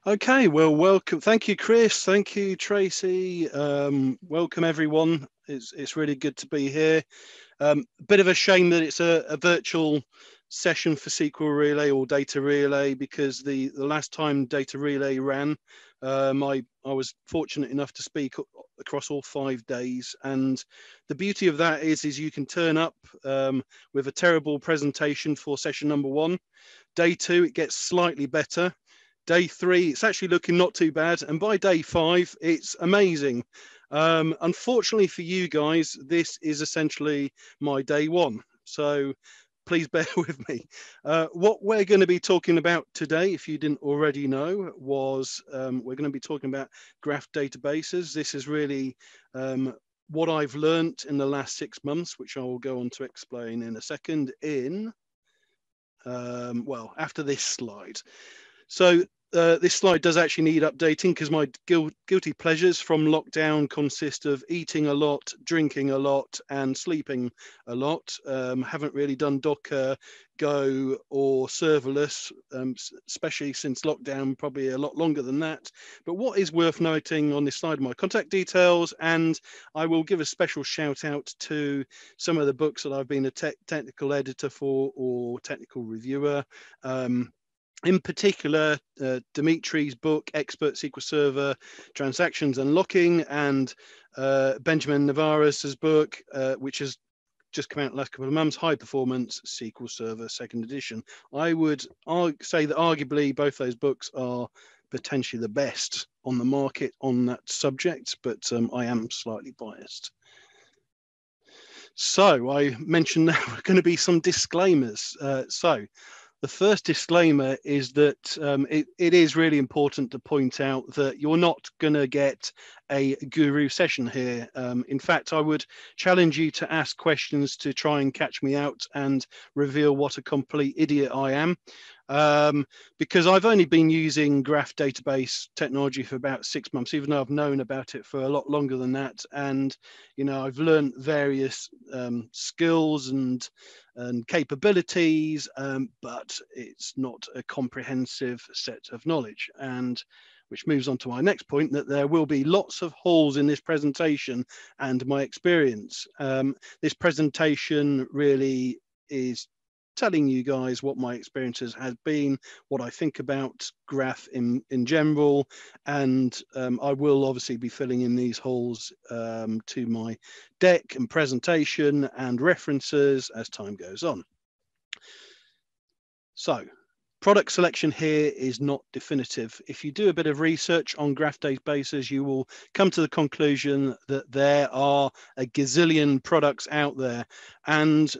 Okay, well, welcome. Thank you, Chris. Thank you, Tracy. Welcome, everyone. It's really good to be here. Bit of a shame that it's a virtual session for SQL Relay or Data Relay, because the last time Data Relay ran, I was fortunate enough to speak across all 5 days, and the beauty of that is you can turn up with a terrible presentation for session number 1. Day 2, it gets slightly better. Day 3, it's actually looking not too bad. And by day 5, it's amazing. Unfortunately for you guys, this is essentially my day 1. So please bear with me. What we're going to be talking about today, if you didn't already know, was we're going to be talking about graph databases. This is really what I've learned in the last 6 months, which I will go on to explain in a second well, after this slide. So this slide does actually need updating, because my guilty pleasures from lockdown consist of eating a lot, drinking a lot, and sleeping a lot. Haven't really done Docker, Go, or serverless, especially since lockdown, probably a lot longer than that. But what is worth noting on this slide are my contact details, and I will give a special shout out to some of the books that I've been a technical editor for or technical reviewer. In particular, Dimitri's book, Expert SQL Server Transactions Unlocking, and Benjamin Navarro's book, which has just come out last couple of months, High Performance SQL Server 2nd edition. I would say that arguably both those books are potentially the best on the market on that subject, but I am slightly biased. So I mentioned there are going to be some disclaimers. The first disclaimer is that it is really important to point out that you're not going to get a guru session here. In fact, I would challenge you to ask questions to try and catch me out and reveal what a complete idiot I am. Because I've only been using graph database technology for about 6 months, even though I've known about it for a lot longer than that. And, I've learned various skills and capabilities, but it's not a comprehensive set of knowledge. And which moves on to my next point, that there will be lots of holes in this presentation and my experience. This presentation really is telling you guys what my experiences have been, what I think about graph in general, and I will obviously be filling in these holes to my deck and presentation and references as time goes on. So, product selection here is not definitive. If you do a bit of research on graph databases, you will come to the conclusion that there are a gazillion products out there. And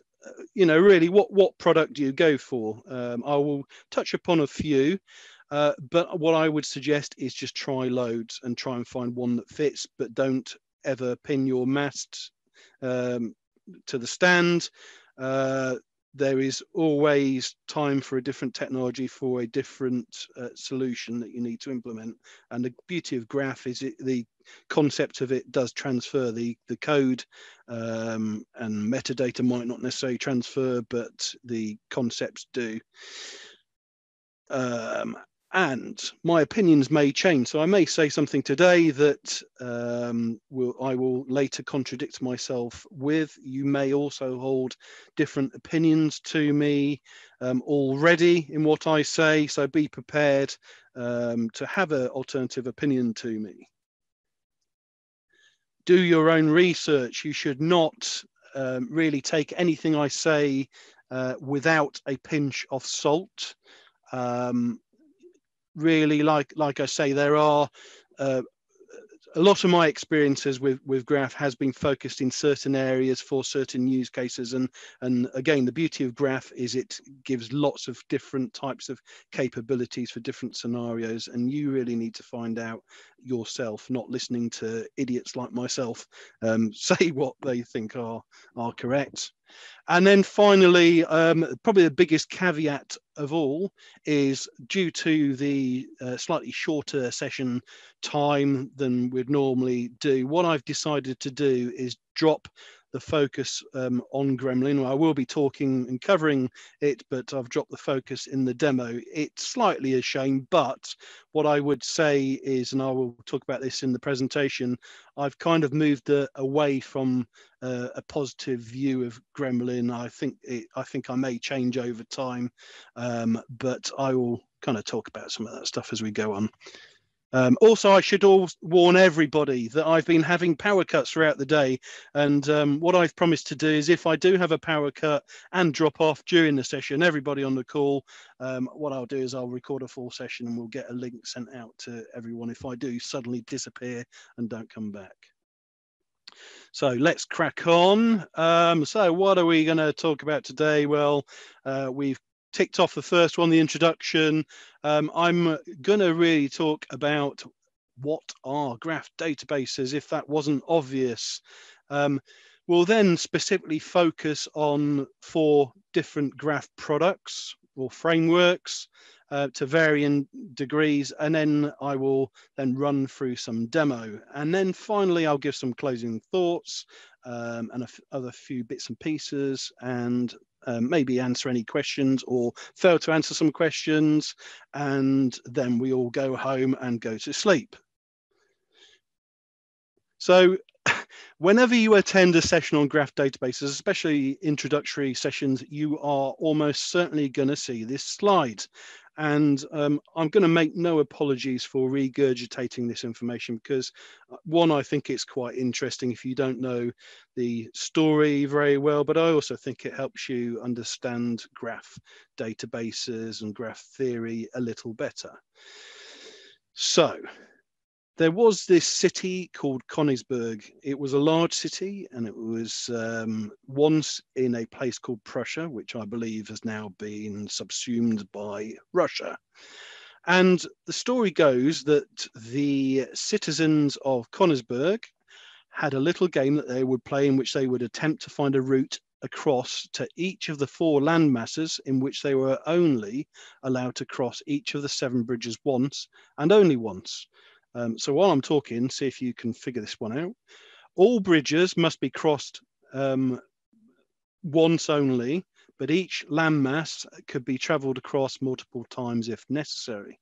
really, what product do you go for? I will touch upon a few, but what I would suggest is just try loads and try and find one that fits, but don't ever pin your masts to the stand. There is always time for a different technology for a different solution that you need to implement. And the beauty of graph is the concept of it does transfer. The code and metadata might not necessarily transfer, but the concepts do. And my opinions may change. So I may say something today that I will later contradict myself with. You may also hold different opinions to me already in what I say. So be prepared to have an alternative opinion to me. Do your own research. You should not really take anything I say without a pinch of salt. Really, like I say, there are a lot of my experiences with graph has been focused in certain areas for certain use cases, and again, the beauty of graph is it gives lots of different types of capabilities for different scenarios, and you really need to find out yourself, not listening to idiots like myself say what they think are correct. And then finally, probably the biggest caveat of all is due to the slightly shorter session time than we'd normally do. What I've decided to do is drop the focus on Gremlin. I will be talking and covering it, but I've dropped the focus in the demo. It's slightly a shame, but what I would say is, and I will talk about this in the presentation, I've kind of moved away from a positive view of Gremlin. I think I may change over time, but I will kind of talk about some of that stuff as we go on. Also, I should warn everybody that I've been having power cuts throughout the day, and what I've promised to do is, if I do have a power cut and drop off during the session, everybody on the call, what I'll do is I'll record a full session and we'll get a link sent out to everyone if I do suddenly disappear and don't come back. So let's crack on. So what are we going to talk about today? Well, we've ticked off the first one, the introduction. I'm going to really talk about what are graph databases, if that wasn't obvious. We'll then specifically focus on 4 different graph products or frameworks to varying degrees, and then I will then run through some demo, and then finally I'll give some closing thoughts and other few bits and pieces, and maybe answer any questions or fail to answer some questions, and then we all go home and go to sleep. So whenever you attend a session on graph databases, especially introductory sessions, you are almost certainly going to see this slide. And I'm going to make no apologies for regurgitating this information because, one, I think it's quite interesting if you don't know the story very well, but I also think it helps you understand graph databases and graph theory a little better. So there was this city called Königsberg. It was a large city, and it was once in a place called Prussia, which I believe has now been subsumed by Russia. And the story goes that the citizens of Königsberg had a little game that they would play in which they would attempt to find a route across to each of the 4 land masses in which they were only allowed to cross each of the 7 bridges once and only once. So while I'm talking, see if you can figure this one out. All bridges must be crossed once only, but each landmass could be traveled across multiple times if necessary.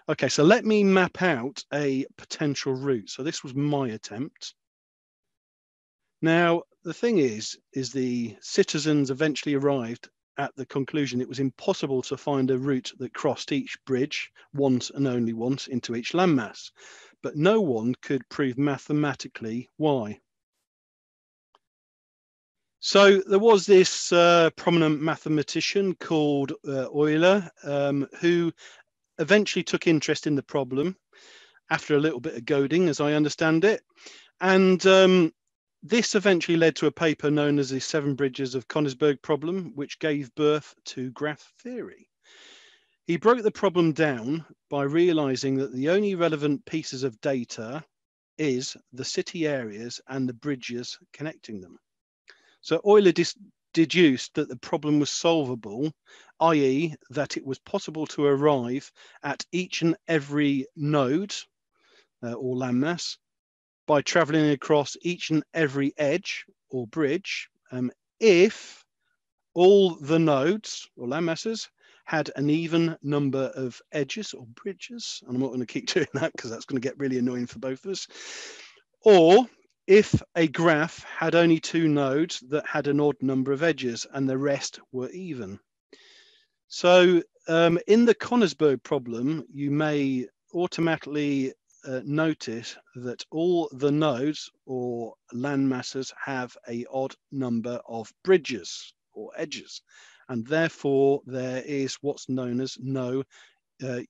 Okay, so let me map out a potential route. So this was my attempt. Now, the thing is the citizens eventually arrived at the conclusion it was impossible to find a route that crossed each bridge once and only once into each landmass, but no one could prove mathematically why. So there was this prominent mathematician called Euler, who eventually took interest in the problem after a little bit of goading, as I understand it, and this eventually led to a paper known as the 7 Bridges of Königsberg problem, which gave birth to graph theory. He broke the problem down by realizing that the only relevant pieces of data is the city areas and the bridges connecting them. So Euler deduced that the problem was solvable, i.e. that it was possible to arrive at each and every node or landmass by traveling across each and every edge or bridge if all the nodes or landmasses had an even number of edges or bridges. And I'm not going to keep doing that because that's going to get really annoying for both of us. Or if a graph had only 2 nodes that had an odd number of edges and the rest were even. So in the Königsberg problem, you may automatically notice that all the nodes or landmasses have an odd number of bridges or edges, and therefore there is what's known as I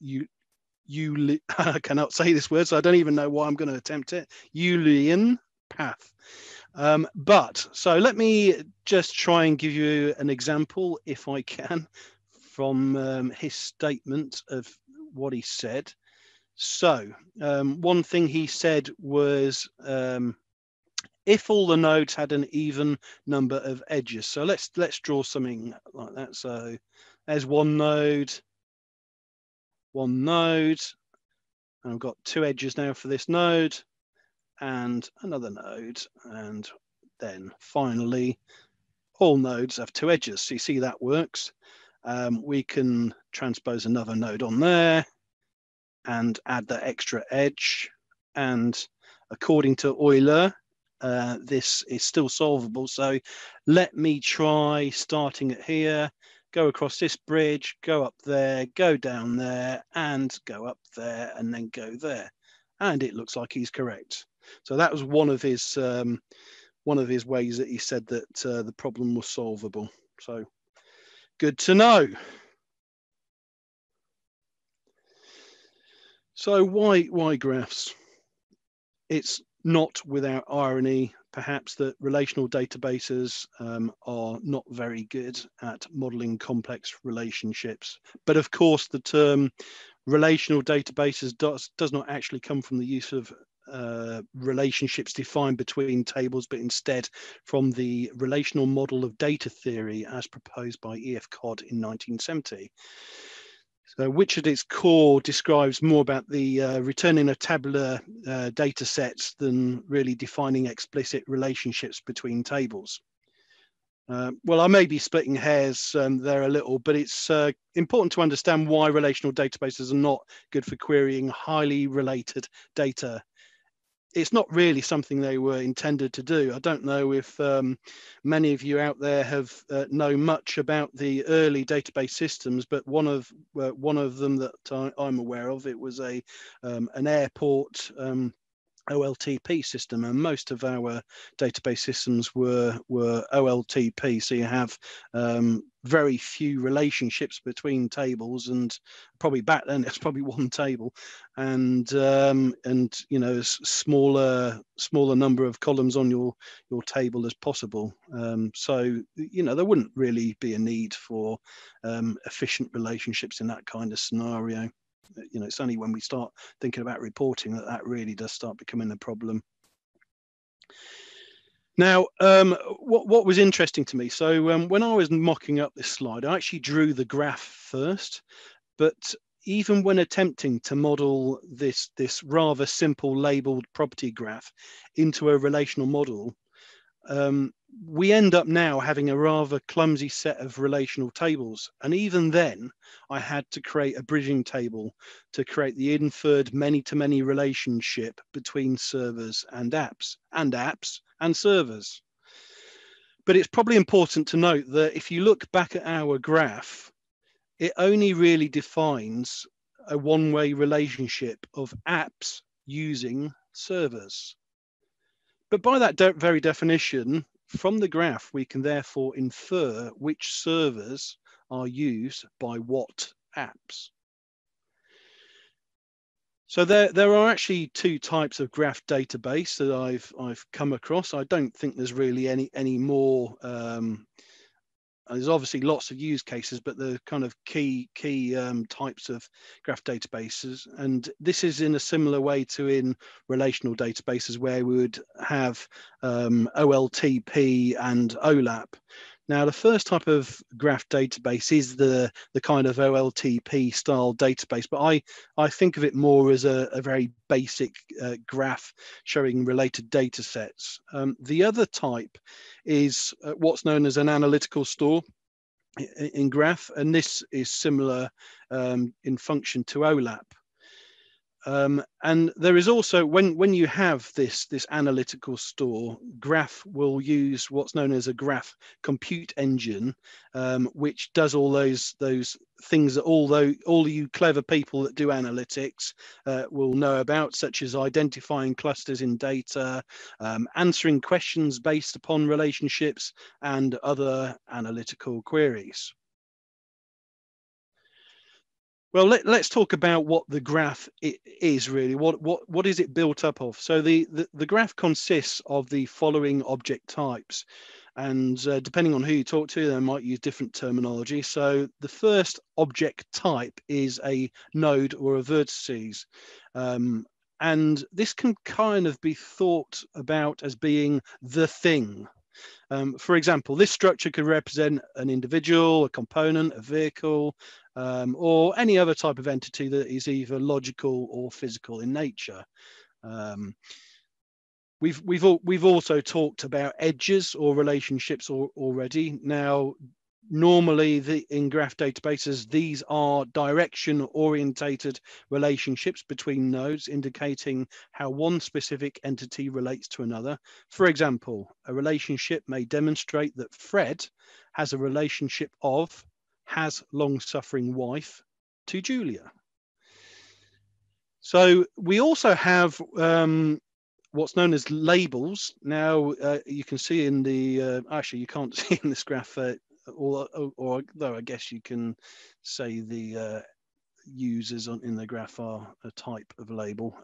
cannot say this word, so I don't even know why I'm going to attempt it, Euclidean path. So let me just try and give you an example, if I can, from his statement of what he said. So one thing he said was if all the nodes had an even number of edges. So let's draw something like that. So there's one node, and I've got 2 edges now for this node, and another node, and then finally, all nodes have two edges. So you see that works. We can transpose another node on there and add that extra edge. And according to Euler, this is still solvable. So let me try starting it here, go across this bridge, go up there, go down there, and go up there, and then go there. And it looks like he's correct. So that was one of his ways that he said that the problem was solvable. So good to know. So why graphs? It's not without irony, perhaps, that relational databases are not very good at modeling complex relationships. But of course, the term relational databases does not actually come from the use of relationships defined between tables, but instead from the relational model of data theory as proposed by E.F. Codd in 1970. So, which at its core describes more about the returning of tabular data sets than really defining explicit relationships between tables. Well, I may be splitting hairs there a little, but it's important to understand why relational databases are not good for querying highly related data. It's not really something they were intended to do. I don't know if many of you out there have know much about the early database systems, but one of them that I'm aware of, it was an airport OLTP system, and most of our database systems were OLTP. So you have very few relationships between tables, and probably back then it's probably one table, and you know, smaller number of columns on your table as possible. So you know, there wouldn't really be a need for efficient relationships in that kind of scenario. You know, it's only when we start thinking about reporting that really does start becoming a problem. Now, what was interesting to me, so when I was mocking up this slide, I actually drew the graph first, but even when attempting to model this rather simple labeled property graph into a relational model, we end up now having a rather clumsy set of relational tables. And even then, I had to create a bridging table to create the inferred many-to-many relationship between servers and apps and servers. But it's probably important to note that if you look back at our graph, it only really defines a one-way relationship of apps using servers. But by that very definition, from the graph, we can therefore infer which servers are used by what apps. So there are actually two types of graph database that I've come across. I don't think there's really any more. There's obviously lots of use cases, but the kind of key types of graph databases, and this is in a similar way to in relational databases where we would have OLTP and OLAP. Now, the first type of graph database is the kind of OLTP style database, but I think of it more as a very basic graph showing related data sets. The other type is what's known as an analytical store in graph, and this is similar in function to OLAP. And there is also, when you have this analytical store, graph will use what's known as a graph compute engine, which does all those things that all you clever people that do analytics will know about, such as identifying clusters in data, answering questions based upon relationships, and other analytical queries. Well, let's talk about what the graph is really. What is it built up of? So the graph consists of the following object types, and depending on who you talk to, they might use different terminology. So the first object type is a node or a vertices, and this can kind of be thought about as being the thing. For example, this structure could represent an individual, a component, a vehicle, or any other type of entity that is either logical or physical in nature. We've also talked about edges or relationships already. Now, normally in graph databases, these are direction orientated relationships between nodes, indicating how one specific entity relates to another. For example, a relationship may demonstrate that Fred has a relationship of has long-suffering wife to Julia. So we also have what's known as labels. Now you can see in the actually you can't see in this graph, or though I guess you can say the users in the graph are a type of label.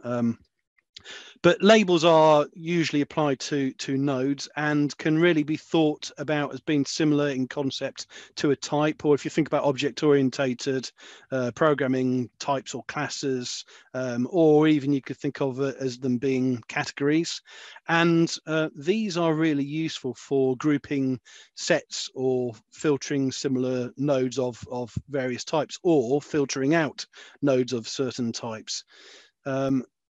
But labels are usually applied to nodes and can really be thought about as being similar in concept to a type, or if you think about object-orientated programming types or classes, or even you could think of it as them being categories. And these are really useful for grouping sets or filtering similar nodes of various types, or filtering out nodes of certain types.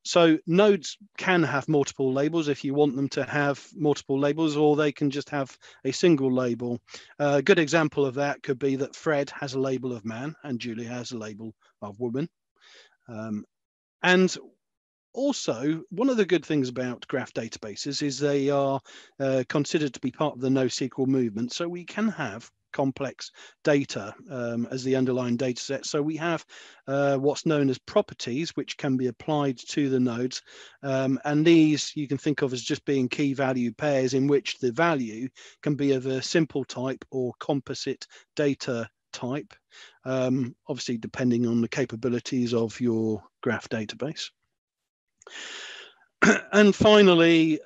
So nodes can have multiple labels if you want them to have multiple labels, or they can just have a single label. A good example of that could be that Fred has a label of man and Julia has a label of woman. And also, one of the good things about graph databases is they are considered to be part of the NoSQL movement. So we can have complex data as the underlying data set. So we have what's known as properties, which can be applied to the nodes. And these you can think of as just being key value pairs in which the value can be of a simple type or composite data type, obviously depending on the capabilities of your graph database. And finally,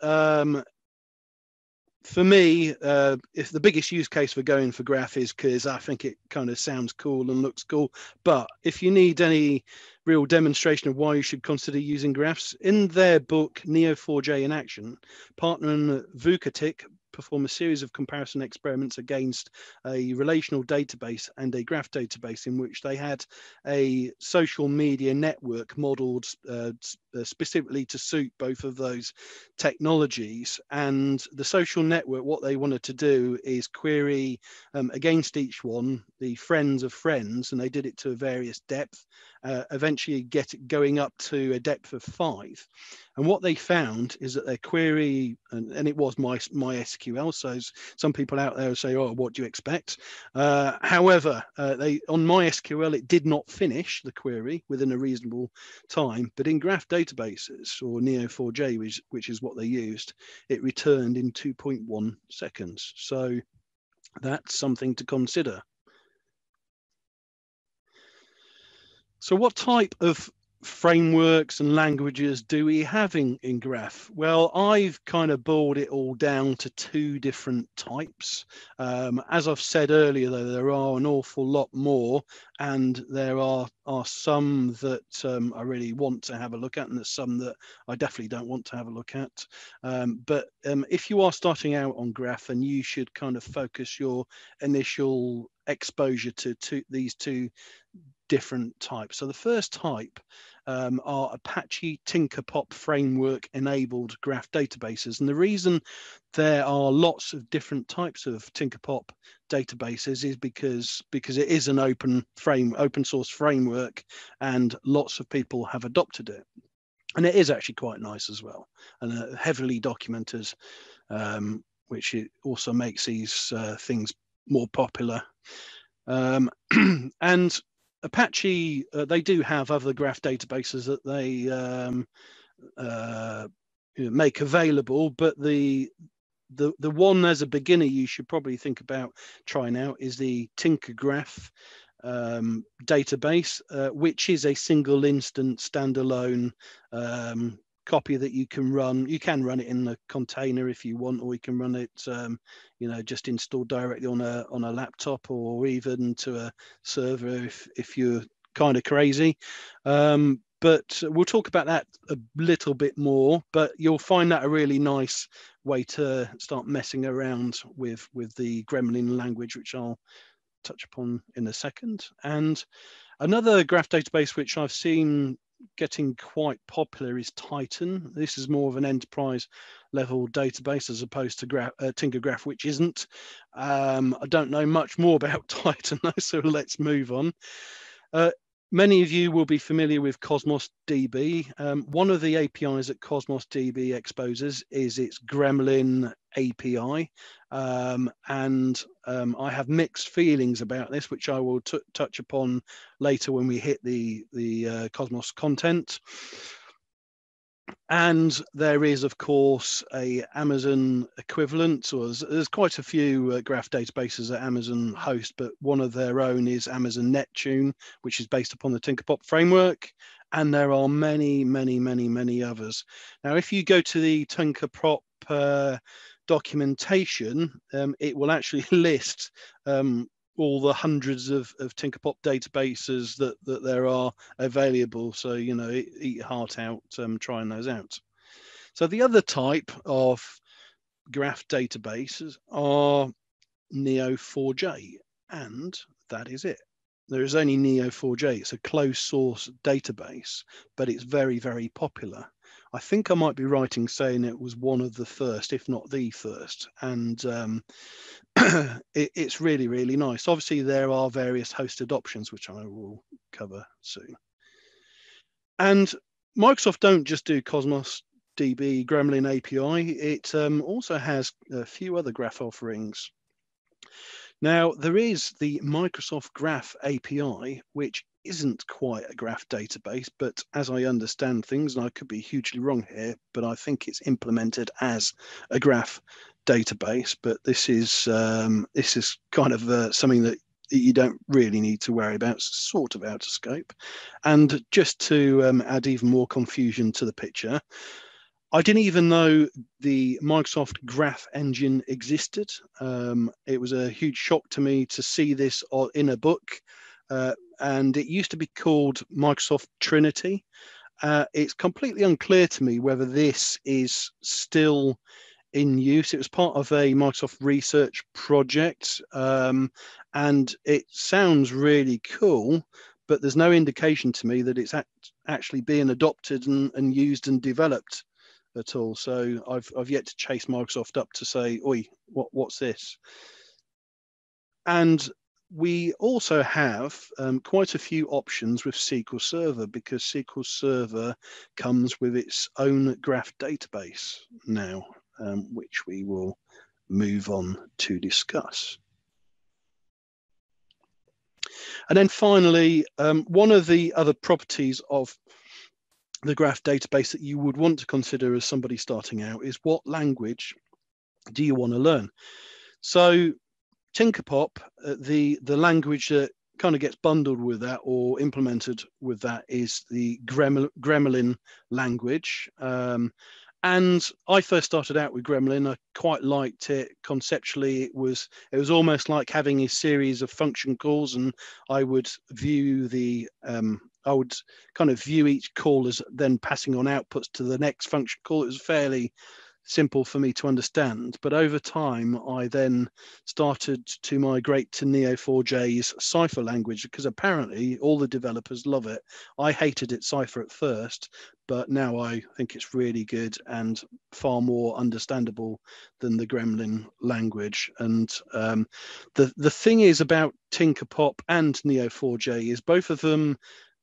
for me, if the biggest use case for going for graph is because I think it kind of sounds cool and looks cool. But if you need any real demonstration of why you should consider using graphs, in their book Neo4j in Action, Partner and Vukatic perform a series of comparison experiments against a relational database and a graph database in which they had a social media network modeled specifically to suit both of those technologies. And the social network, what they wanted to do is query against each one the friends of friends, and they did it to a various depth, eventually going up to a depth of 5. And what they found is that their query, and it was MySQL, so some people out there say, oh, what do you expect? However, on MySQL, it did not finish the query within a reasonable time, but in graph databases, or Neo4j, which is what they used, it returned in 2.1 seconds. So that's something to consider. So what type of frameworks and languages do we have in graph? Well, I've kind of boiled it all down to 2 different types. As I've said earlier, though, there are an awful lot more, and there are some that I really want to have a look at, and there's some that I definitely don't want to have a look at. But if you are starting out on graph, and you should kind of focus your initial exposure to these 2 different types. So the first type are Apache Tinkerpop framework enabled graph databases. And the reason there are lots of different types of Tinkerpop databases is because it is an open source framework, and lots of people have adopted it. And it is actually quite nice as well, and heavily documented, which it also makes these things more popular. And Apache, they do have other graph databases that they make available, but the one as a beginner you should probably think about trying out is the Tinkergraph database, which is a single instance standalone copy that you can run. You can run it in the container if you want, or you can run it just installed directly on a laptop, or even to a server if you're kind of crazy. But we'll talk about that a little bit more, but you'll find that a really nice way to start messing around with the Gremlin language, which I'll touch upon in a second. And another graph database which I've seen getting quite popular is Titan. This is more of an enterprise level database as opposed to Tinkergraph, which isn't. I don't know much more about Titan though, so let's move on. Many of you will be familiar with Cosmos DB. One of the APIs that Cosmos DB exposes is its Gremlin API. I have mixed feelings about this, which I will touch upon later when we hit the Cosmos content. And there is, of course, a Amazon equivalent. So there's quite a few graph databases that Amazon host, but one of their own is Amazon Neptune, which is based upon the Tinkerpop framework. And there are many, many, many, many others. Now, if you go to the Tinkerpop documentation, it will actually list all the hundreds of Tinkerpop databases that there are available. So, you know, eat your heart out trying those out. So the other type of graph databases are Neo4j, and that is it. There is only Neo4j. It's a closed source database, but it's very, very popular. I think I might be right in saying it was one of the first, if not the first. And it's really, really nice. Obviously, there are various hosted options, which I will cover soon. And Microsoft don't just do Cosmos DB Gremlin API. It also has a few other graph offerings. Now, there is the Microsoft Graph API, which isn't quite a graph database, but as I understand things, and I could be hugely wrong here, but I think it's implemented as a graph database. But this is kind of something that you don't really need to worry about. It's sort of out of scope. And just to add even more confusion to the picture, I didn't even know the Microsoft Graph Engine existed. It was a huge shock to me to see this in a book. And it used to be called Microsoft Trinity. It's completely unclear to me whether this is still in use. It was part of a Microsoft research project, and it sounds really cool, but there's no indication to me that it's actually being adopted and used and developed at all. So I've yet to chase Microsoft up to say, oi, what's this? And we also have quite a few options with SQL Server, because SQL Server comes with its own graph database now, which we will move on to discuss. And then finally, one of the other properties of the graph database that you would want to consider as somebody starting out is what language do you want to learn? So Tinkerpop, the language that kind of gets bundled with that or implemented with that is the Gremlin language. And I first started out with Gremlin. I quite liked it. Conceptually, it was almost like having a series of function calls, and I would view I would kind of view each call as then passing on outputs to the next function call. It was fairly simple for me to understand. But over time, I then started to migrate to Neo4j's Cypher language, because apparently all the developers love it. I hated it Cypher at first, but now I think it's really good and far more understandable than the Gremlin language. And the thing is about Tinkerpop and Neo4j is both of them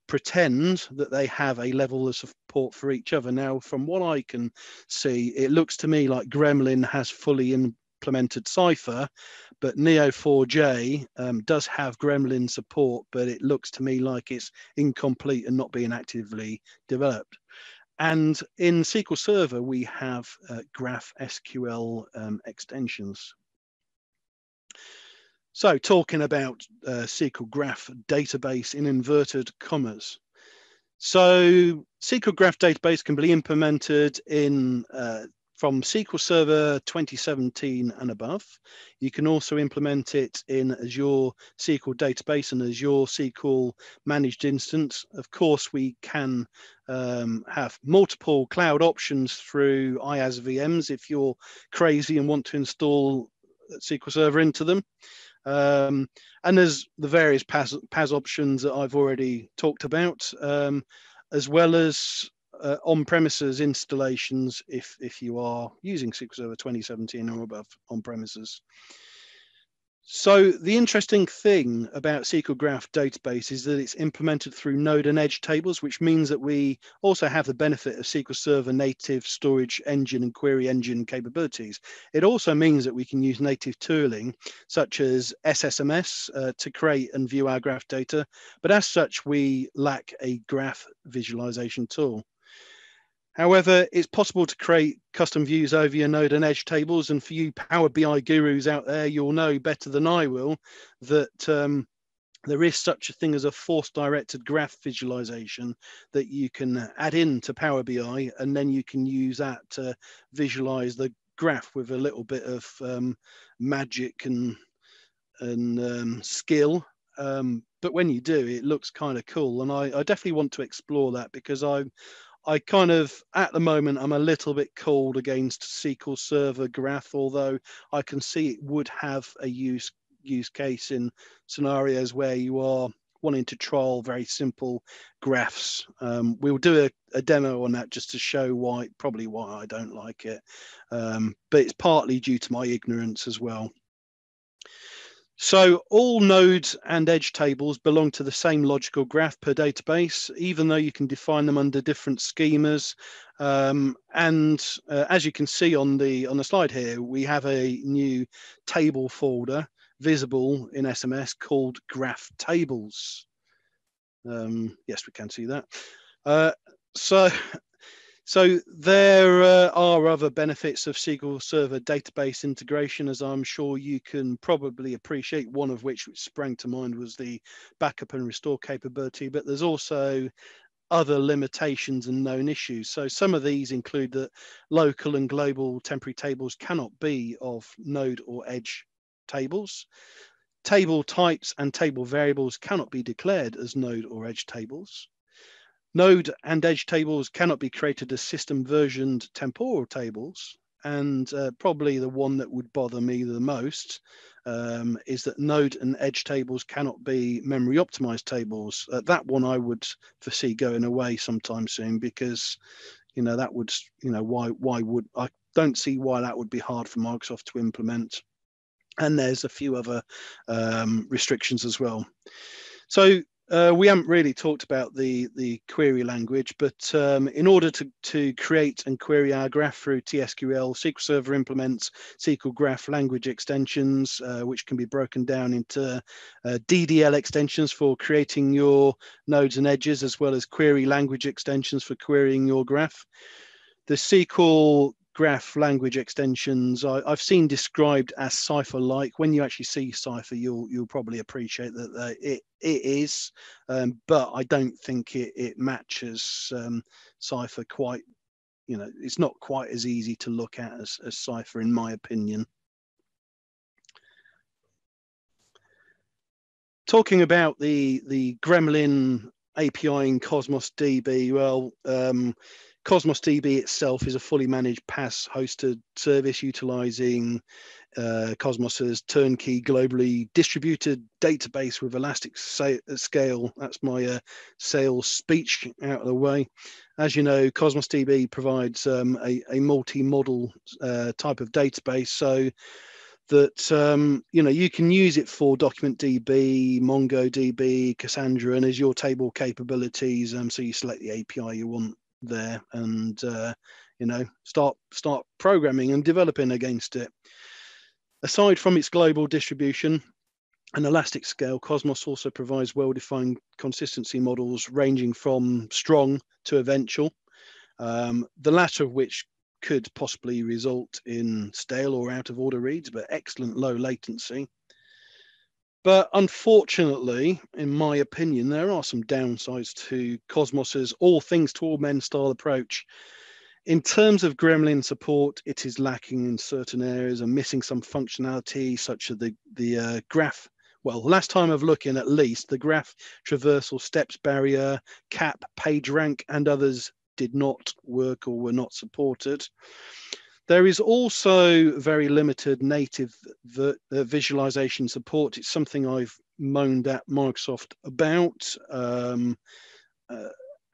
pretend that they have a level of support for each other. Now, from what I can see, it looks to me like Gremlin has fully implemented Cypher, but Neo4j does have Gremlin support, but it looks to me like it's incomplete and not being actively developed. And in SQL Server, we have Graph SQL extensions. So talking about SQL Graph Database in inverted commas. So SQL Graph Database can be implemented in from SQL Server 2017 and above. You can also implement it in Azure SQL Database and Azure SQL Managed Instance. Of course, we can have multiple cloud options through IaaS VMs if you're crazy and want to install SQL Server into them. And there's the various PaaS options that I've already talked about. as well as on-premises installations if you are using SQL Server 2017 or above on-premises. So the interesting thing about SQL Graph Database is that it's implemented through node and edge tables, which means that we also have the benefit of SQL Server native storage engine and query engine capabilities. It also means that we can use native tooling such as SSMS to create and view our graph data, but as such, we lack a graph visualization tool. However, it's possible to create custom views over your node and edge tables. And for you Power BI gurus out there, you'll know better than I will that there is such a thing as a force-directed graph visualization that you can add into Power BI, and then you can use that to visualize the graph with a little bit of magic and skill. But when you do, it looks kind of cool. And I definitely want to explore that because I kind of, at the moment, I'm a little bit cold against SQL Server Graph, although I can see it would have a use case in scenarios where you are wanting to trial very simple graphs. We'll do a demo on that just to show probably why I don't like it. But it's partly due to my ignorance as well. So all nodes and edge tables belong to the same logical graph per database, even though you can define them under different schemas. As you can see on the slide here, we have a new table folder visible in SMS called Graph Tables. Yes, we can see that. So there are other benefits of SQL Server database integration, as I'm sure you can probably appreciate, one of which sprang to mind was the backup and restore capability, but there's also other limitations and known issues. So some of these include that local and global temporary tables cannot be of node or edge tables. Table types and table variables cannot be declared as node or edge tables. Node and edge tables cannot be created as system versioned temporal tables. And probably the one that would bother me the most is that node and edge tables cannot be memory optimized tables. That one I would foresee going away sometime soon, because, that would, why would, I don't see why that would be hard for Microsoft to implement. And there's a few other restrictions as well. So we haven't really talked about the query language, but in order to create and query our graph through TSQL, SQL Server implements SQL Graph language extensions, which can be broken down into DDL extensions for creating your nodes and edges, as well as query language extensions for querying your graph. The SQL Graph language extensions I've seen described as Cypher-like. When you actually see Cypher, you'll probably appreciate that it is, but I don't think it matches Cypher quite. It's not quite as easy to look at as Cypher, in my opinion. Talking about the Gremlin API in Cosmos DB, well, Cosmos DB itself is a fully managed PaaS hosted service utilizing Cosmos's turnkey globally distributed database with elastic scale. That's my sales speech out of the way. As you know, Cosmos DB provides a multi-model type of database, so that you can use it for document DB, MongoDB, Cassandra, and Azure table capabilities. So you select the API you want there, and start programming and developing against it. Aside from its global distribution and elastic scale, Cosmos also provides well-defined consistency models ranging from strong to eventual, the latter of which could possibly result in stale or out of order reads, but excellent low latency. But unfortunately, in my opinion, there are some downsides to Cosmos's all things to all men style approach. In terms of Gremlin support, it is lacking in certain areas and missing some functionality, such as the graph. Well, last time of looking, at least, the graph traversal steps barrier, cap, page rank, and others did not work or were not supported. There is also very limited native visualization support. It's something I've moaned at Microsoft about.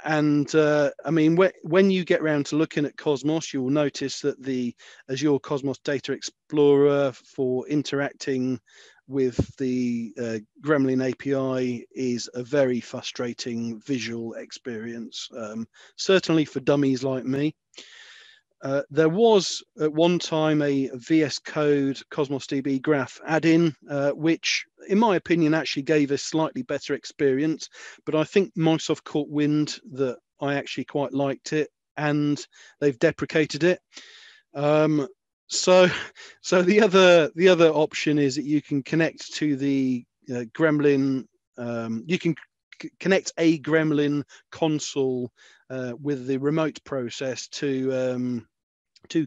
I mean, when you get around to looking at Cosmos, you will notice that the Azure Cosmos Data Explorer for interacting with the Gremlin API is a very frustrating visual experience, certainly for dummies like me. There was at one time a VS Code Cosmos DB graph add-in, which in my opinion actually gave a slightly better experience, but I think Microsoft caught wind that I actually quite liked it and they've deprecated it. So the other option is that you can connect to the Gremlin. You can connect a Gremlin console with the remote process to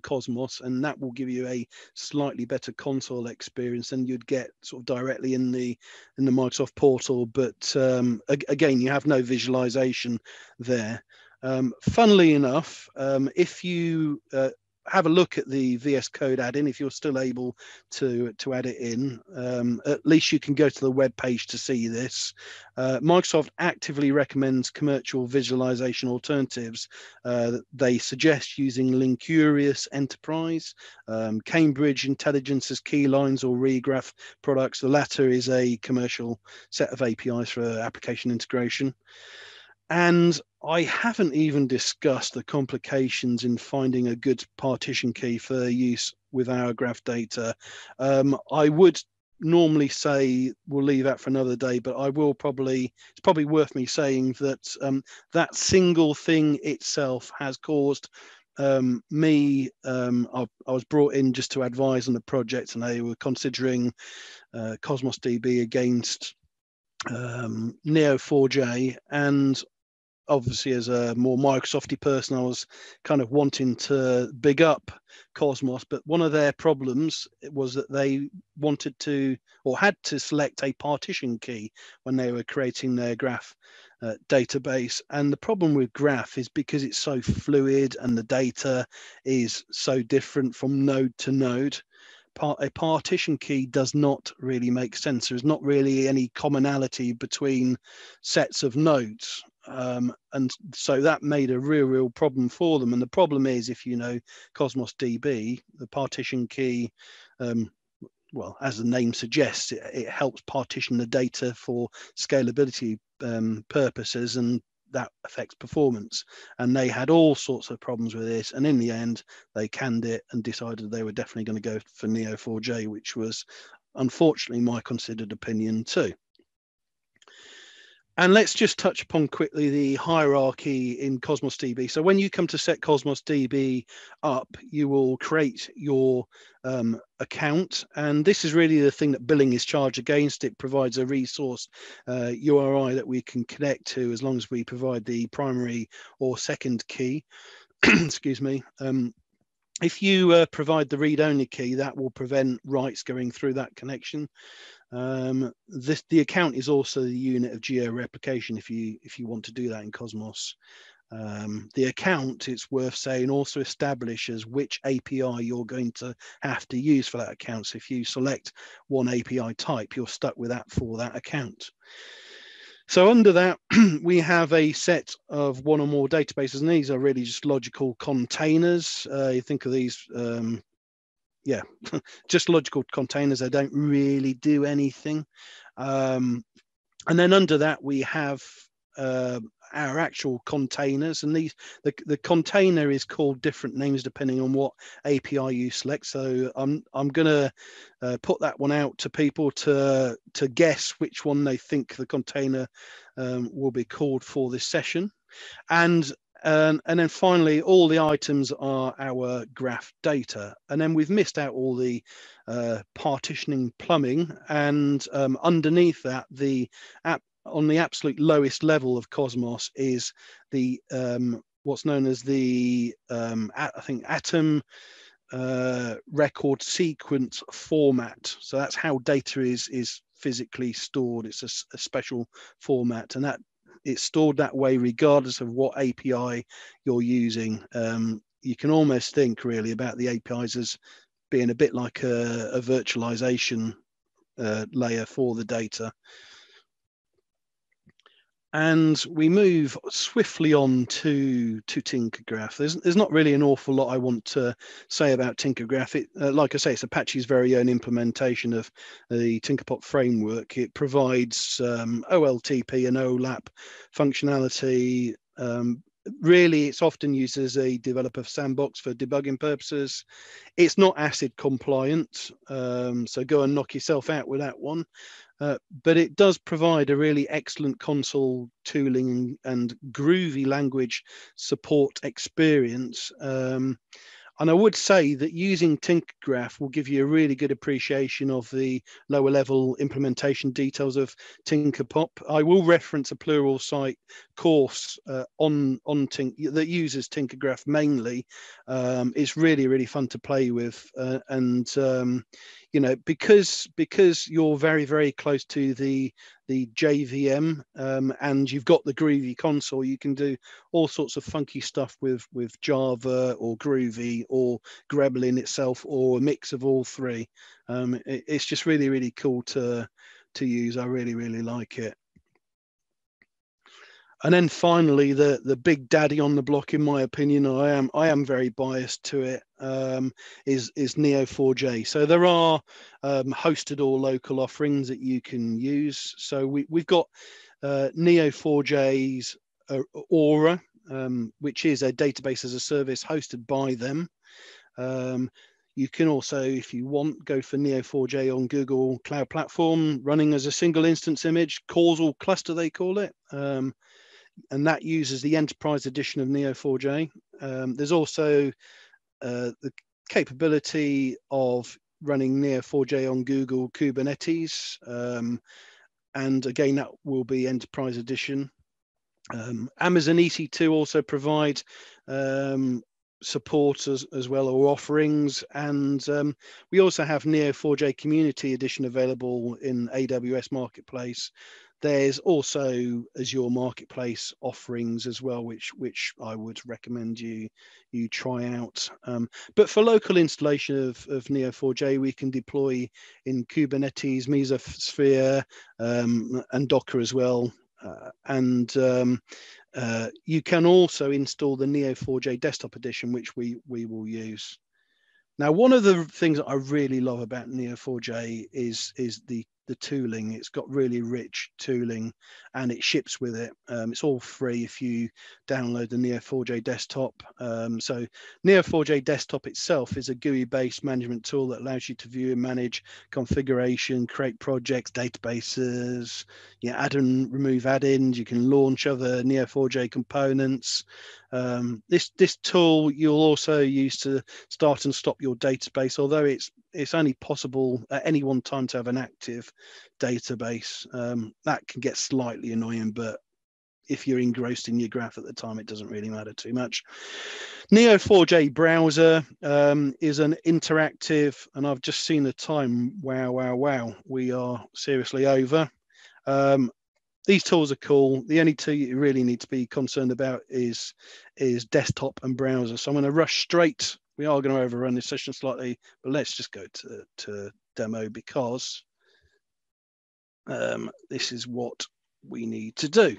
Cosmos, and that will give you a slightly better console experience than you'd get sort of directly in the Microsoft portal. But again, you have no visualization there. Funnily enough, if you have a look at the VS Code add-in, if you're still able to add it in, at least you can go to the web page to see this. Microsoft actively recommends commercial visualization alternatives. They suggest using Linkurious Enterprise, Cambridge Intelligence's Keylines or regraph products. The latter is a commercial set of APIs for application integration. And I haven't even discussed the complications in finding a good partition key for use with our graph data. I would normally say we'll leave that for another day, but it's probably worth me saying that that single thing itself has caused me. I was brought in just to advise on the project, and they were considering Cosmos DB against Neo4j, and obviously as a more Microsofty person, I was kind of wanting to big up Cosmos, but one of their problems was that they wanted to, or had to, select a partition key when they were creating their graph database. And the problem with graph is because it's so fluid and the data is so different from node to node, a partition key does not really make sense. There's not really any commonality between sets of nodes. And so that made a real problem for them. And the problem is, if you know Cosmos DB, the partition key, well, as the name suggests, it helps partition the data for scalability purposes, and that affects performance. And they had all sorts of problems with this, and in the end they canned it and decided they were definitely going to go for Neo4j, which was unfortunately my considered opinion too. And let's just touch upon quickly the hierarchy in Cosmos DB. So when you come to set Cosmos DB up, you will create your account. And this is really the thing that billing is charged against. It provides a resource URI that we can connect to as long as we provide the primary or second key. Excuse me. If you provide the read-only key, that will prevent writes going through that connection. The account is also the unit of geo-replication if you want to do that in Cosmos. The account, it's worth saying, also establishes which API you're going to have to use for that account. So if you select one API type, you're stuck with that for that account. So under that, we have a set of one or more databases, and these are really just logical containers. You think of these, yeah, just logical containers. They don't really do anything. And then under that, we have our actual containers, and the container is called different names depending on what API you select. So I'm going to put that one out to people to guess which one they think the container will be called for this session. And then finally, all the items are our graph data. And then we've missed out all the partitioning plumbing. And underneath that, on the absolute lowest level of Cosmos is the what's known as the I think atom record sequence format. So that's how data is physically stored. It's a special format, and that it's stored that way regardless of what API you're using. You can almost think really about the APIs as being a bit like a virtualization layer for the data. And we move swiftly on to Tinkergraph. There's not really an awful lot I want to say about Tinkergraph. Like I say, it's Apache's very own implementation of the Tinkerpot framework. It provides OLTP and OLAP functionality. Really, it's often used as a developer sandbox for debugging purposes. It's not ACID compliant, so go and knock yourself out with that one. But it does provide a really excellent console tooling and groovy language support experience. And I would say that using Tinkergraph will give you a really good appreciation of the lower level implementation details of Tinkerpop. I will reference a Pluralsight course that uses Tinkergraph mainly. It's really, really fun to play with. You know, because you're very, very close to the JVM and you've got the groovy console, you can do all sorts of funky stuff with Java or Groovy or Gremlin itself or a mix of all three. It's just really, really cool to use. I really, really like it. And then finally, the big daddy on the block, in my opinion, I am very biased to it, is Neo4j. So there are hosted or local offerings that you can use. So we've got Neo4j's Aura, which is a database as a service hosted by them. You can also, if you want, go for Neo4j on Google Cloud Platform, running as a single instance image, causal cluster, they call it. And that uses the enterprise edition of Neo4j. There's also the capability of running Neo4j on Google Kubernetes. And again, that will be enterprise edition. Amazon EC2 also provides support as well, or offerings. And we also have Neo4j Community Edition available in AWS Marketplace. There's also Azure Marketplace offerings as well, which I would recommend you try out. But for local installation of Neo4j, we can deploy in Kubernetes, Mesosphere, and Docker as well. You can also install the Neo4j Desktop Edition, which we will use. Now, one of the things that I really love about Neo4j is the tooling. It's got really rich tooling and it ships with it. It's all free if you download the Neo4j Desktop. So Neo4j Desktop itself is a GUI-based management tool that allows you to view and manage configuration, create projects, databases, add and remove add-ins. You can launch other Neo4j components. This tool you'll also use to start and stop your database, although it's only possible at any one time to have an active database. That can get slightly annoying, but if you're engrossed in your graph at the time, it doesn't really matter too much. Neo4j browser is an interactive, and I've just seen the time. Wow. We are seriously over. These tools are cool. The only two you really need to be concerned about is desktop and browser. So I'm going to rush straight. We are going to overrun this session slightly, but let's just go to demo because this is what we need to do.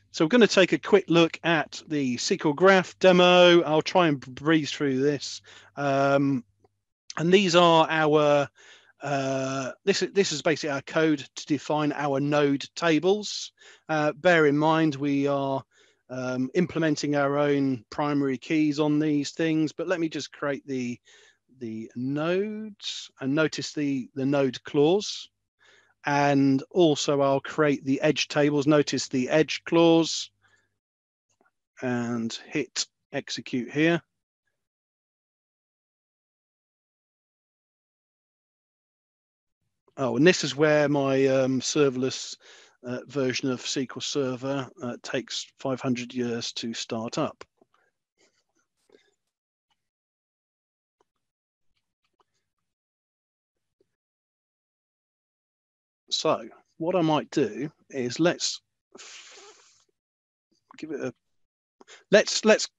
So we're going to take a quick look at the SQL Graph demo. I'll try and breeze through this. And these are our this is basically our code to define our node tables. Bear in mind we are implementing our own primary keys on these things, but let me just create the nodes and notice the node clause, and also I'll create the edge tables. Notice the edge clause and hit execute here. Oh, and this is where my serverless version of SQL Server takes 500 years to start up. So what I might do is let's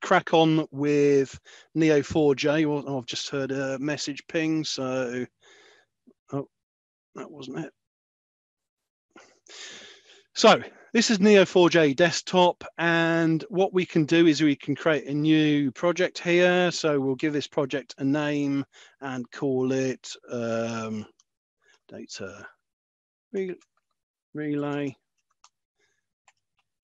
crack on with Neo4j. Well, I've just heard a message ping, so oh, that wasn't it. So This is Neo4j desktop, and what we can do is we can create a new project here. So we'll give this project a name and call it data relay.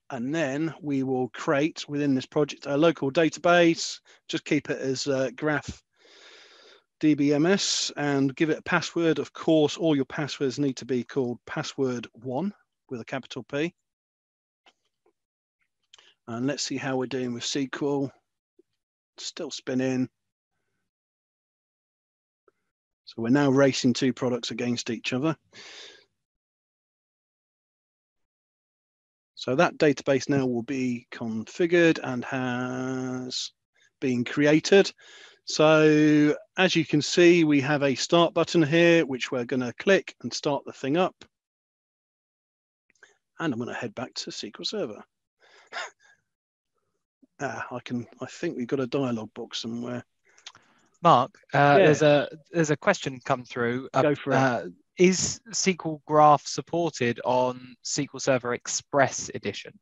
And then we will create within this project a local database. Just keep it as Graph DBMS and give it a password. Of course, all your passwords need to be called password1 with a capital P. And let's see how we're doing with SQL. Still spinning. So we're now racing two products against each other. So that database now will be configured and has been created. So as you can see, we have a start button here, which we're going to click and start the thing up. And I'm going to head back to SQL Server. I think we've got a dialog box somewhere. Mark, yeah. there's a question come through. Go for it. Is SQL Graph supported on SQL Server Express Edition?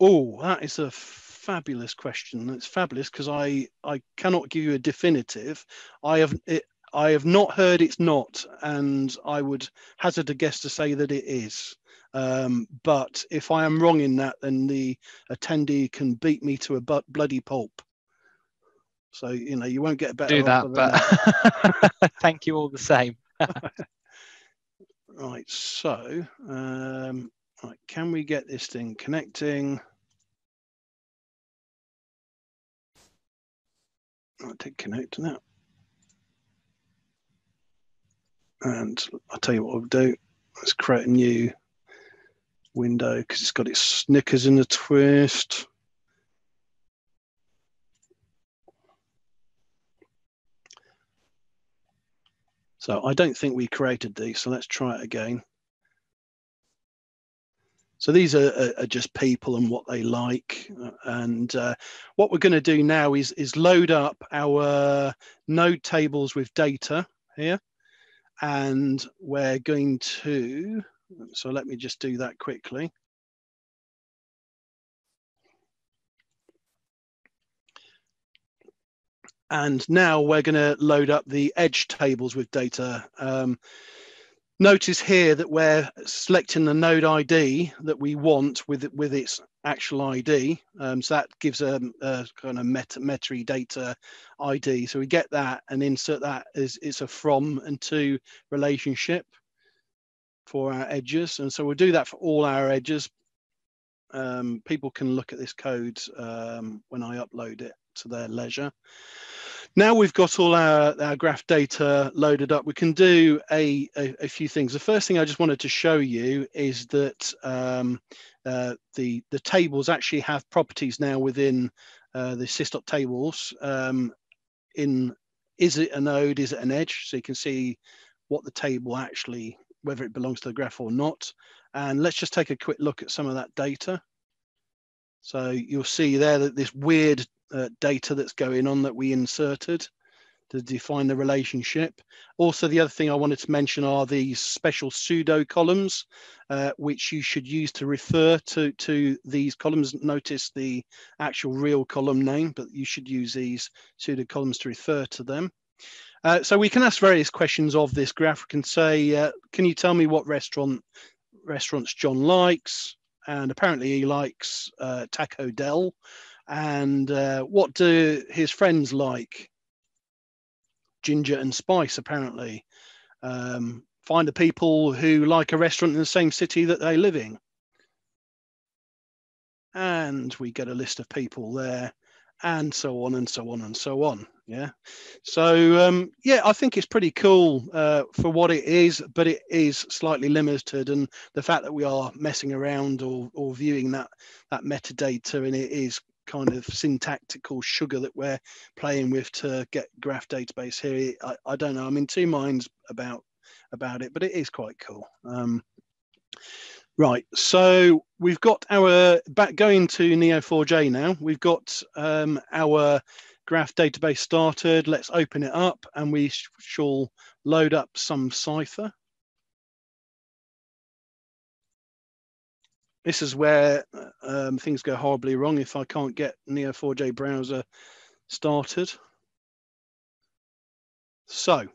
Oh, that is a fabulous question. It's fabulous because I cannot give you a definitive. I have not heard it's not, and I would hazard a guess to say that it is. But if I am wrong in that, then the attendee can beat me to a bloody pulp. So, you know, you won't get a better do that, offer but than that. Thank you all the same. Right, so right, can we get this thing connecting? I did connect now. And I'll tell you what I'll do. Let's create a new window because it's got its knickers in a twist. So I don't think we created these, so let's try it again. So these are just people and what they like. And what we're going to do now is load up our node tables with data here. And we're going to, so let me just do that quickly. And now we're going to load up the edge tables with data. Notice here that we're selecting the node ID that we want with its actual ID. So that gives a kind of metadata ID. So we get that and insert that as it's a from and to relationship for our edges. And so we'll do that for all our edges. People can look at this code when I upload it to their leisure. Now we've got all our graph data loaded up, we can do a few things. The first thing I just wanted to show you is that the tables actually have properties now within the sys.tables. Is it a node, is it an edge? So you can see what the table actually, whether it belongs to the graph or not. And let's just take a quick look at some of that data. So you'll see there that this weird data that's going on that we inserted to define the relationship. Also, the other thing I wanted to mention are these special pseudo columns, which you should use to refer to these columns. Notice the actual real column name, but you should use these pseudo columns to refer to them. So we can ask various questions of this graph. We can say, can you tell me what restaurants John likes? And apparently he likes Taco Dell. And what do his friends like? Ginger and spice, apparently. Find the people who like a restaurant in the same city that they live in. And we get a list of people there, and so on and so on and so on. Yeah. So yeah, I think it's pretty cool for what it is, but it is slightly limited, and the fact that we are messing around or viewing that metadata, and it is kind of syntactical sugar that we're playing with to get graph database here. I don't know. I'm in two minds about it, but it is quite cool. Right, so we've got our going to Neo4j now. We've got our graph database started. Let's open it up and we shall load up some Cypher. This is where things go horribly wrong if I can't get Neo4j browser started. So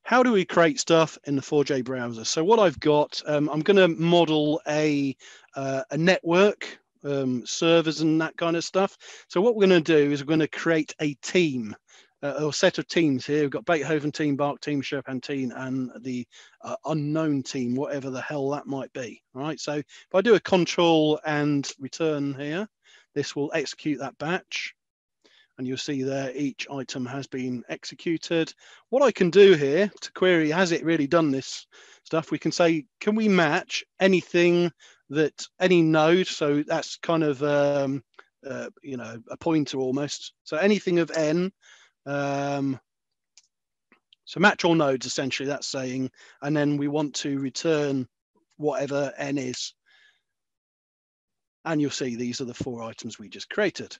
how do we create stuff in the 4J browser? So what I've got, I'm going to model a network, servers and that kind of stuff. So what we're going to do is we're going to create a team, or set of teams here. We've got Beethoven team, Bach team, Chopin team, and the unknown team, whatever the hell that might be. All right. So if I do a control and return here, this will execute that batch. And you'll see there each item has been executed. What I can do here to query, has it really done this stuff? We can say, can we match anything that any node? So that's kind of, you know, a pointer almost. So anything of n. So match all nodes, essentially, that's saying, and then we want to return whatever n is. And you'll see these are the 4 items we just created.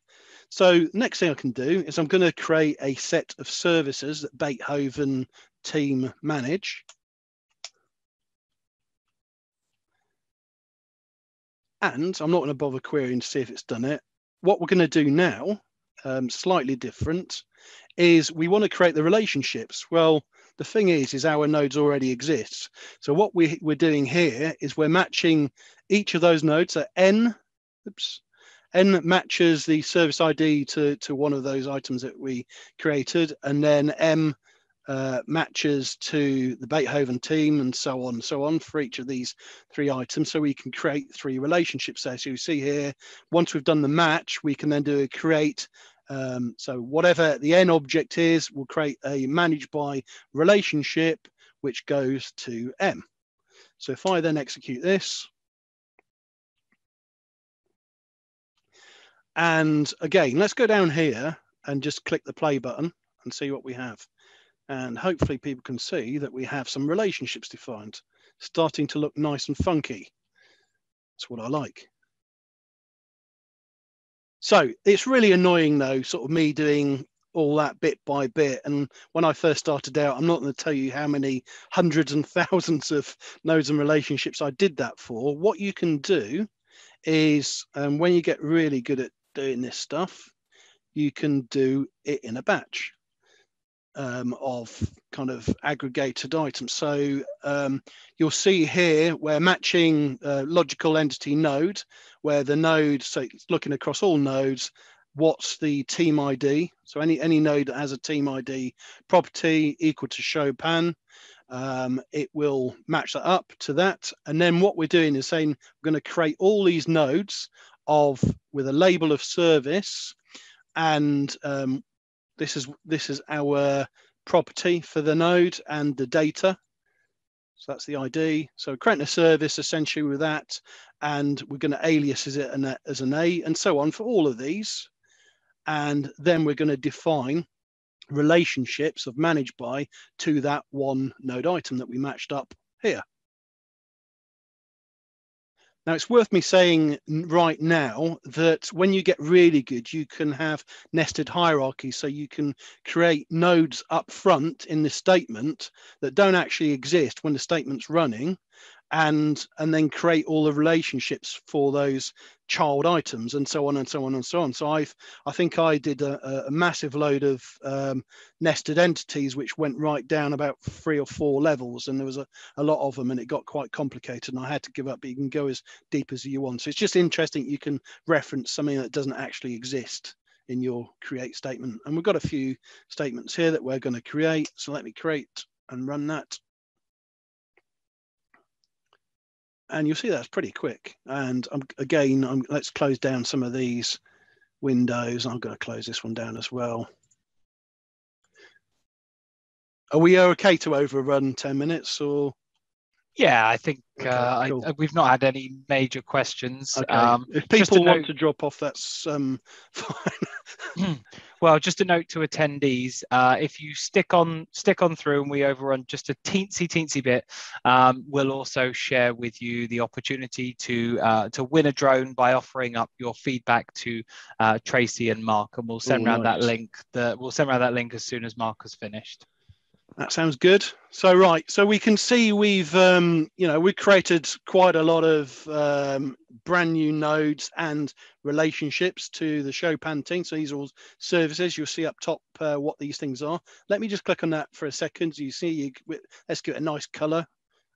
So next thing I can do is I'm going to create a set of services that Beethoven team manage. And I'm not going to bother querying to see if it's done it. What we're going to do now, slightly different, is we want to create the relationships. Well, the thing is our nodes already exist. So what we're doing here is we're matching each of those nodes at n. N matches the service ID to one of those items that we created, and then M matches to the Beethoven team, and so on for each of these 3 items. So we can create 3 relationships there. So you see here, once we've done the match, we can then do a create. So whatever the N object is, we'll create a managed by relationship, which goes to M. So if I then execute this, and again, let's go down here and just click the play button and see what we have. And hopefully people can see that we have some relationships defined, starting to look nice and funky. That's what I like. So it's really annoying though, sort of me doing all that bit by bit. And when I first started out, I'm not going to tell you how many hundreds and thousands of nodes and relationships I did that for. What you can do is when you get really good at doing this stuff, you can do it in a batch of kind of aggregated items. So you'll see here we're matching logical entity node, where the node, so it's looking across all nodes, what's the team ID? So any node that has a team ID property equal to Chopin, it will match that up to that. And then what we're doing is saying we're going to create all these nodes with a label of service, and this is our property for the node and the data. So that's the ID. So creating a service essentially with that, and we're going to alias it as an A, and so on for all of these. And then we're going to define relationships of managed by to that one node item that we matched up here. Now, it's worth me saying right now that when you get really good, you can have nested hierarchies. So you can create nodes up front in the statement that don't actually exist when the statement's running, and then create all the relationships for those child items, and so on and so on and so on. So I think I did a massive load of nested entities, which went right down about 3 or 4 levels, and there was a lot of them, and it got quite complicated, and I had to give up. But you can go as deep as you want. So it's just interesting you can reference something that doesn't actually exist in your create statement. And we've got a few statements here that we're going to create. So let me create and run that. And you'll see that's pretty quick. And let's close down some of these windows. I'm going to close this one down as well. Are we okay to overrun 10 minutes or? Yeah, I think okay, cool. we've not had any major questions. Okay. If people want to drop off, that's fine. Well, just a note to attendees: if you stick on through and we overrun just a teensy bit, we'll also share with you the opportunity to win a drone by offering up your feedback to Tracy and Mark, and we'll send around that link. We'll send around that link as soon as Mark has finished. That sounds good. So right, so we can see we've we created quite a lot of brand new nodes and relationships to the Chopin team. So these are all services. You'll see up top what these things are. Let me just click on that for a second. You see, let's give it a nice color.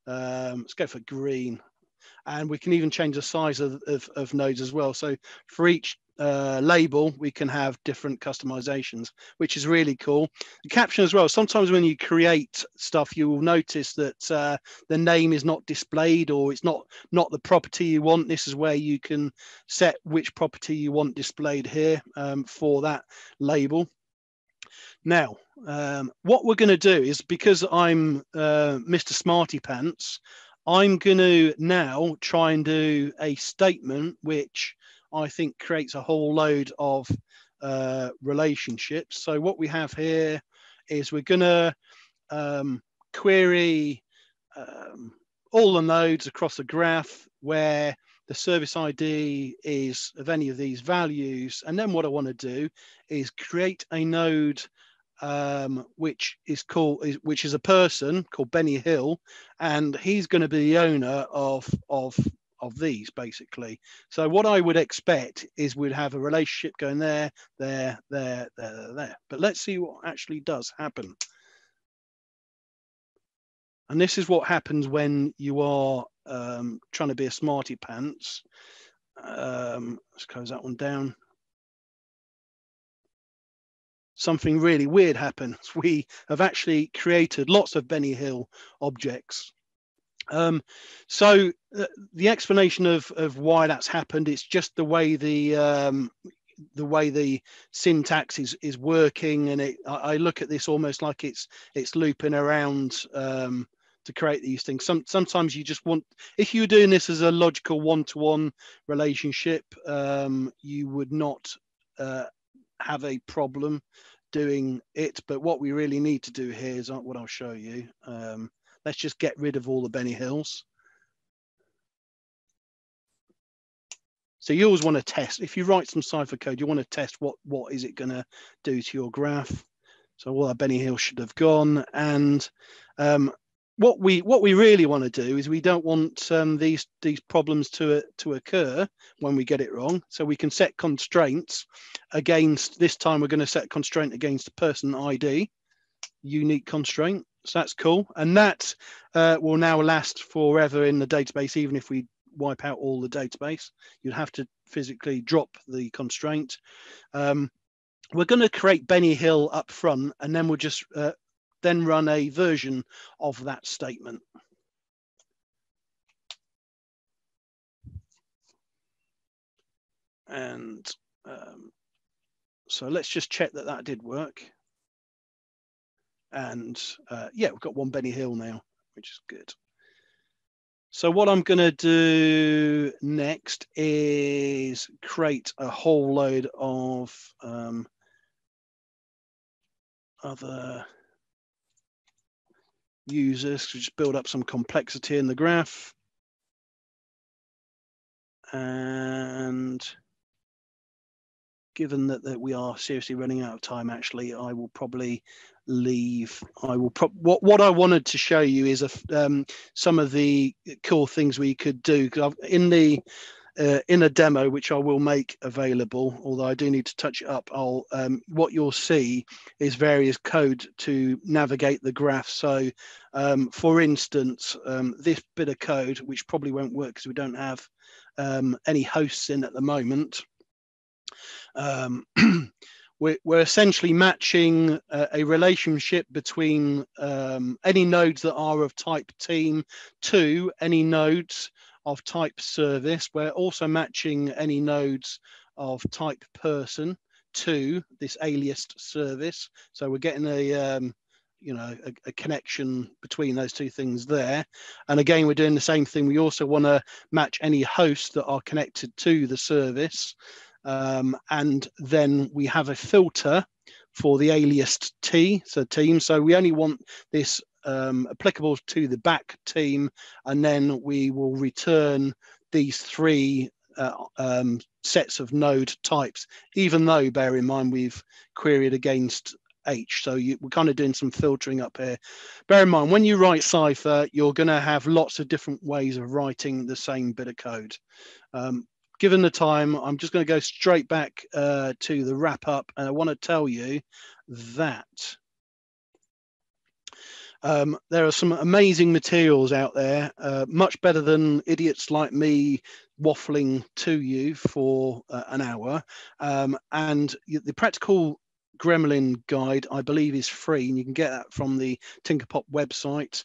Let's go for green, and we can even change the size of nodes as well. So for each label, we can have different customizations, which is really cool. The caption as well. Sometimes when you create stuff, you will notice that the name is not displayed, or it's not the property you want. This is where you can set which property you want displayed here for that label. Now, what we're going to do is, because I'm Mr. Smarty Pants, I'm going to now try and do a statement which I think creates a whole load of relationships. So what we have here is we're going to query all the nodes across the graph where the service ID is of any of these values. And then what I want to do is create a node which is a person called Benny Hill, and he's going to be the owner of these basically. So what I would expect is we'd have a relationship going there. But let's see what actually does happen. And this is what happens when you are trying to be a smarty pants. Let's close that one down. Something really weird happens. We have actually created lots of Benny Hill objects. So the explanation of why that's happened, it's just the way the syntax is working, and I look at this almost like it's looping around to create these things. Sometimes you just want, if you're doing this as a logical one-to-one relationship, you would not have a problem doing it. But what we really need to do here is what I'll show you. Let's just get rid of all the Benny Hills. So you always want to test. If you write some cipher code, you want to test what is it going to do to your graph. So all our Benny Hill should have gone. And what we really want to do is we don't want these problems to occur when we get it wrong. So we can set constraints against. This time we're going to set constraint against the person ID, unique constraint. So that's cool, and that will now last forever in the database. Even if we wipe out all the database, you'd have to physically drop the constraint. We're going to create Benny Hill up front, and then we'll just then run a version of that statement. And so let's just check that did work. And yeah, we've got one Benny Hill now, which is good. So what I'm going to do next is create a whole load of other users to just build up some complexity in the graph. And given that we are seriously running out of time, actually, I will probably leave. What I wanted to show you is some of the cool things we could do. In a demo, which I will make available, although I do need to touch it up, what you'll see is various code to navigate the graph. So for instance, this bit of code, which probably won't work because we don't have any hosts in at the moment, we're essentially matching a relationship between any nodes that are of type team to any nodes of type service. We're also matching any nodes of type person to this aliased service. So we're getting a connection between those two things there. And again, we're doing the same thing. We also want to match any hosts that are connected to the service. And then we have a filter for the aliased team. So we only want this applicable to the back team, and then we will return these three sets of node types, even though, bear in mind, we've queried against H. So we're kind of doing some filtering up here. Bear in mind, when you write Cypher, you're going to have lots of different ways of writing the same bit of code. Given the time, I'm just going to go straight back to the wrap up, and I want to tell you that there are some amazing materials out there, much better than idiots like me waffling to you for an hour. And the practical Gremlin guide, I believe, is free, and you can get that from the Tinkerpop website.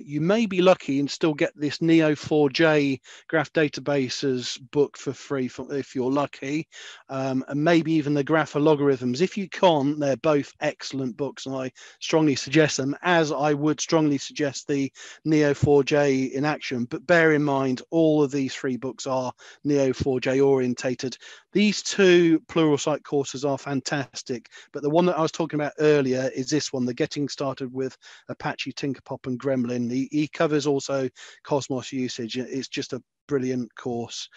You may be lucky and still get this Neo4j Graph Databases book for free if you're lucky, and maybe even the Graph Logarithms. If you can't, they're both excellent books, and I strongly suggest them, as I would strongly suggest the Neo4j in action. But bear in mind, all of these 3 books are Neo4j orientated. These 2 Pluralsight courses are fantastic, but the one that I was talking about earlier is this one, the Getting Started with Apache, Tinkerpop and Gremlin. He covers also Cosmos usage. It's just a brilliant course.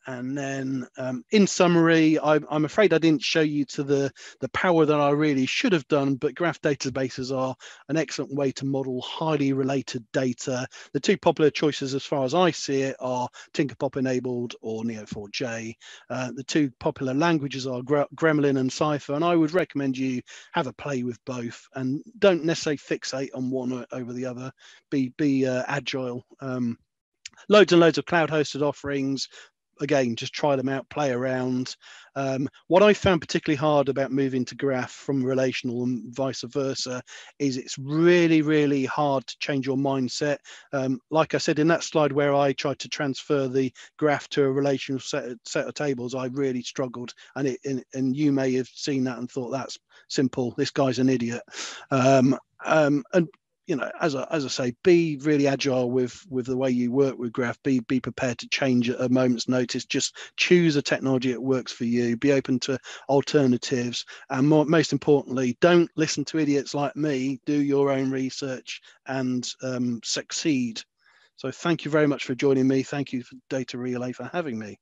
And then in summary, I'm afraid I didn't show you to the power that I really should have done, but graph databases are an excellent way to model highly related data. The 2 popular choices as far as I see it are Tinkerpop enabled or Neo4j. The 2 popular languages are Gremlin and Cypher, and I would recommend you have a play with both and don't necessarily fixate on one over the other. Be agile. Loads and loads of cloud hosted offerings. Again, just try them out, play around. What I found particularly hard about moving to graph from relational and vice versa is it's really, really hard to change your mindset. Like I said in that slide where I tried to transfer the graph to a relational set of tables, I really struggled. And you may have seen that and thought, that's simple, this guy's an idiot. And you know, as I say, be really agile with the way you work with graph. Be prepared to change at a moment's notice. Just choose a technology that works for you. Be open to alternatives, and most importantly, don't listen to idiots like me. Do your own research and succeed. So thank you very much for joining me. Thank you for Data Relay for having me.